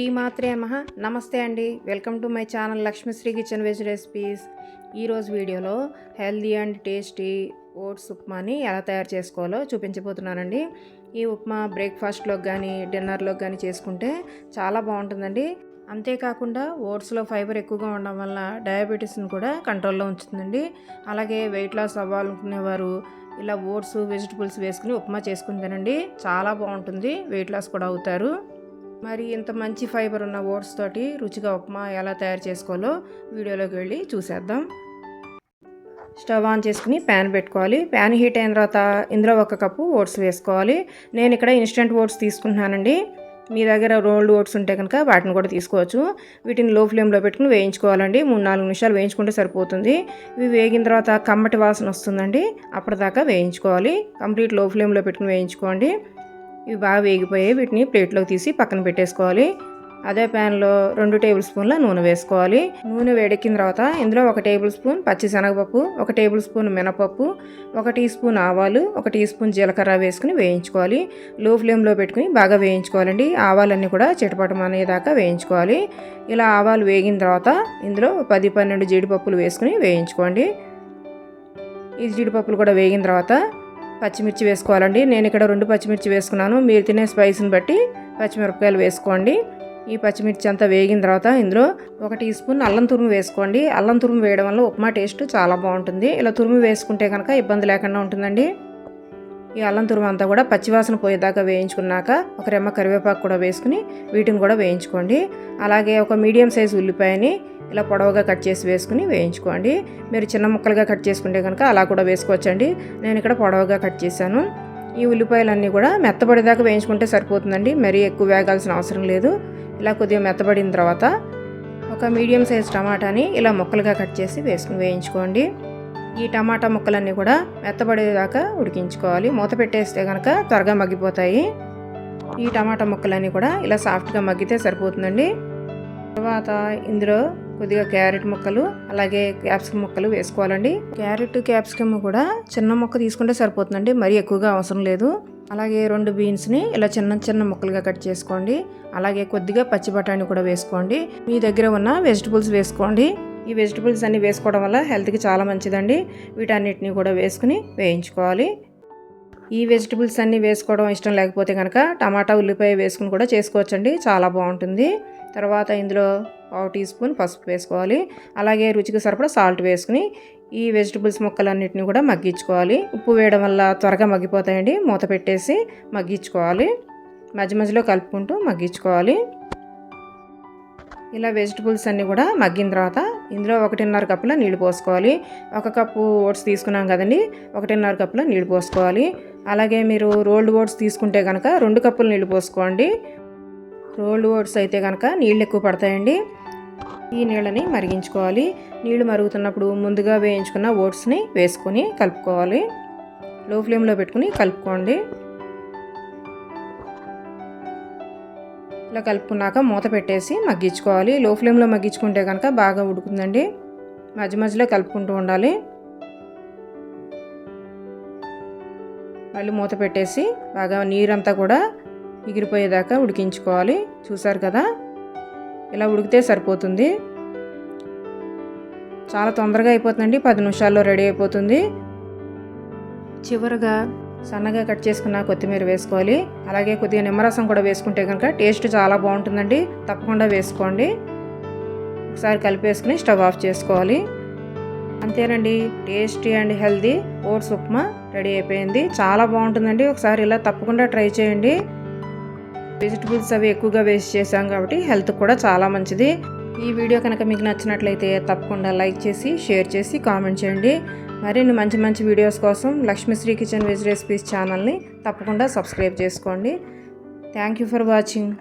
శ్రీమాత్రే నమః. నమస్తే అండి, welcome to my channel Lakshmisri kitchen veg recipes. ఈరోజు వీడియోలో హెల్దీ అండ్ టేస్టీ ఓట్స్ ఉప్మాని ఎలా తయారు చేసుకోవాలో చూపించబోతున్నానండి. ఈ ఉప్మా బ్రేక్ఫాస్ట్లోకి కానీ డిన్నర్లోకి కానీ చేసుకుంటే చాలా బాగుంటుందండి. అంతేకాకుండా ఓట్స్లో ఫైబర్ ఎక్కువగా ఉండడం వల్ల డయాబెటీస్ని కూడా కంట్రోల్లో ఉంచుతుందండి. అలాగే వెయిట్ లాస్ అవ్వాలనుకునేవారు ఇలా ఓట్స్ వెజిటబుల్స్ వేసుకుని ఉప్మా చేసుకుని తినండి, చాలా బాగుంటుంది, వెయిట్ లాస్ కూడా అవుతారు. మరి ఇంత మంచి ఫైబర్ ఉన్న ఓట్స్ తోటి రుచిగా ఉప్మా ఎలా తయారు చేసుకోవాలో వీడియోలోకి వెళ్ళి చూసేద్దాం. స్టవ్ ఆన్ చేసుకుని ప్యాన్ పెట్టుకోవాలి. ప్యాన్ హీట్ అయిన తర్వాత ఇందులో 1 కప్పు ఓట్స్ వేసుకోవాలి. నేను ఇక్కడ ఇన్స్టెంట్ ఓట్స్ తీసుకుంటున్నానండి. మీ దగ్గర రోల్డ్ ఓట్స్ ఉంటే కనుక వాటిని కూడా తీసుకోవచ్చు. వీటిని లో ఫ్లేమ్లో పెట్టుకుని వేయించుకోవాలండి. 3-4 నిమిషాలు వేయించుకుంటే సరిపోతుంది. ఇవి వేగిన తర్వాత కమ్మటి వాసన వస్తుందండి, అప్పటిదాకా వేయించుకోవాలి. కంప్లీట్ లో ఫ్లేమ్లో పెట్టుకుని వేయించుకోండి. ఇవి బాగా వేగిపోయాయి. వీటిని ప్లేట్లోకి తీసి పక్కన పెట్టేసుకోవాలి. అదే ప్యాన్లో 2 టేబుల్ స్పూన్ల నూనె వేసుకోవాలి. నూనె వేడెక్కిన తర్వాత ఇందులో 1 టేబుల్ స్పూన్ పచ్చిశనగపప్పు, 1 టేబుల్ స్పూన్ మినపప్పు, 1 టీ స్పూన్ ఆవాలు, 1 టీ స్పూన్ జీలకర్ర వేసుకుని వేయించుకోవాలి. లో ఫ్లేమ్లో పెట్టుకుని బాగా వేయించుకోవాలండి. ఆవాలన్నీ కూడా చిటపటమనేదాకా వేయించుకోవాలి. ఇలా ఆవాలు వేగిన తర్వాత ఇందులో 10-12 జీడిపప్పులు వేసుకుని వేయించుకోండి. ఈ జీడిపప్పులు కూడా వేగిన తర్వాత పచ్చిమిర్చి వేసుకోవాలండి. నేను ఇక్కడ 2 పచ్చిమిర్చి వేసుకున్నాను. మీరు తినే స్పైస్ని బట్టి పచ్చిమిరపకాయలు వేసుకోండి. ఈ పచ్చిమిర్చి అంతా వేగిన తర్వాత ఇందులో 1 టీ స్పూన్ అల్లం తురుము వేసుకోండి. అల్లం తురుము వేయడం వల్ల ఉప్మా టేస్ట్ చాలా బాగుంటుంది. ఇలా తురుము వేసుకుంటే కనుక ఇబ్బంది లేకుండా ఉంటుందండి. ఈ అల్లం తురుము అంతా కూడా పచ్చివాసన పోయేదాకా వేయించుకున్నాక 1 రెమ్మ కరివేపాకు కూడా వేసుకుని వీటిని కూడా వేయించుకోండి. అలాగే ఒక మీడియం సైజు ఉల్లిపాయని ఇలా పొడవుగా కట్ చేసి వేసుకుని వేయించుకోండి. మీరు చిన్న ముక్కలుగా కట్ చేసుకుంటే కనుక అలా కూడా వేసుకోవచ్చండి. నేను ఇక్కడ పొడవుగా కట్ చేశాను. ఈ ఉల్లిపాయలన్నీ కూడా మెత్తబడేదాకా వేయించుకుంటే సరిపోతుందండి. మరీ ఎక్కువ వేగాల్సిన అవసరం లేదు. ఇలా కొద్దిగా మెత్తబడిన తర్వాత ఒక మీడియం సైజ్ టమాటాని ఇలా ముక్కలుగా కట్ చేసి వేసుకుని వేయించుకోండి. ఈ టమాటా ముక్కలన్నీ కూడా మెత్తబడేదాకా ఉడికించుకోవాలి. మూత పెట్టేస్తే కనుక త్వరగా మగ్గిపోతాయి. ఈ టమాటా ముక్కలన్నీ కూడా ఇలా సాఫ్ట్గా మగ్గితే సరిపోతుందండి. తర్వాత ఇందులో కొద్దిగా క్యారెట్ ముక్కలు అలాగే క్యాప్సికమ్ ముక్కలు వేసుకోవాలండి. క్యారెట్ క్యాప్సికమ్ కూడా చిన్న ముక్క తీసుకుంటే సరిపోతుందండి, మరీ ఎక్కువగా అవసరం లేదు. అలాగే 2 బీన్స్ని ఇలా చిన్న చిన్న ముక్కలుగా కట్ చేసుకోండి. అలాగే కొద్దిగా పచ్చి బఠానీ కూడా వేసుకోండి. మీ దగ్గర ఉన్న వెజిటబుల్స్ వేసుకోండి. ఈ వెజిటబుల్స్ అన్ని వేసుకోవడం వల్ల హెల్త్కి చాలా మంచిదండి. వీటన్నిటిని కూడా వేసుకుని వేయించుకోవాలి. ఈ వెజిటబుల్స్ అన్నీ వేసుకోవడం ఇష్టం లేకపోతే కనుక టమాటా ఉల్లిపాయ వేసుకుని కూడా చేసుకోవచ్చండి, చాలా బాగుంటుంది. తర్వాత ఇందులో 1 టీ స్పూన్ పసుపు వేసుకోవాలి. అలాగే రుచికి సరిపడా సాల్ట్ వేసుకుని ఈ వెజిటబుల్స్ ముక్కలన్నిటిని కూడా మగ్గించుకోవాలి. ఉప్పు వేయడం వల్ల త్వరగా మగ్గిపోతాయండి. మూత పెట్టేసి మగ్గించుకోవాలి. మధ్య మధ్యలో కలుపుకుంటూ మగ్గించుకోవాలి. ఇలా వెజిటబుల్స్ అన్నీ కూడా మగ్గిన తర్వాత ఇందులో 1.5 కప్పుల నీళ్ళు పోసుకోవాలి. 1 కప్పు ఓట్స్ తీసుకున్నాం కదండి, 1.5 కప్పుల నీళ్ళు పోసుకోవాలి. అలాగే మీరు రోల్డ్ ఓట్స్ తీసుకుంటే కనుక 2 కప్పులు నీళ్ళు పోసుకోండి. రోల్డ్ ఓట్స్ అయితే కనుక నీళ్ళు ఎక్కువ పడతాయండి. ఈ నీళ్ళని మరిగించుకోవాలి. నీళ్లు మరుగుతున్నప్పుడు ముందుగా వేయించుకున్న ఓట్స్ని వేసుకొని కలుపుకోవాలి. లో ఫ్లేమ్లో పెట్టుకుని కలుపుకోండి. ఇలా కలుపుకున్నాక మూత పెట్టేసి మగ్గించుకోవాలి. లో ఫ్లేమ్లో మగ్గించుకుంటే కనుక బాగా ఉడుకుతుందండి. మధ్య మధ్యలో కలుపుకుంటూ ఉండాలి. మళ్ళీ మూత పెట్టేసి బాగా నీరంతా కూడా ఎగిరిపోయేదాకా ఉడికించుకోవాలి. చూసారు కదా, ఇలా ఉడికితే సరిపోతుంది. చాలా తొందరగా అయిపోతుందండి, 10 నిమిషాల్లో రెడీ అయిపోతుంది. చివరగా సన్నగా కట్ చేసుకున్న కొత్తిమీర వేసుకోవాలి. అలాగే కొద్దిగా నిమ్మరసం కూడా వేసుకుంటే కనుక టేస్ట్ చాలా బాగుంటుందండి, తప్పకుండా వేసుకోండి. ఒకసారి కలిపేసుకుని స్టవ్ ఆఫ్ చేసుకోవాలి. అంతేనండి, tasty and healthy oats upma ready అయిపోయింది. చాలా బాగుంటుందండి, ఒకసారి ఇలా తప్పకుండా ట్రై చేయండి. వెజిటబుల్స్ అవి ఎక్కువగా వేస్ట్ చేసాం కాబట్టి హెల్త్ కూడా చాలా మంచిది. ఈ వీడియో కనుక మీకు నచ్చినట్లయితే తప్పకుండా లైక్ చేసి షేర్ చేసి కామెంట్ చేయండి. మరిన్ని మంచి మంచి వీడియోస్ కోసం లక్ష్మీశ్రీ కిచెన్ వెజ్ రెసిపీస్ ఛానల్ని తప్పకుండా సబ్స్క్రైబ్ చేసుకోండి. Thank you for watching.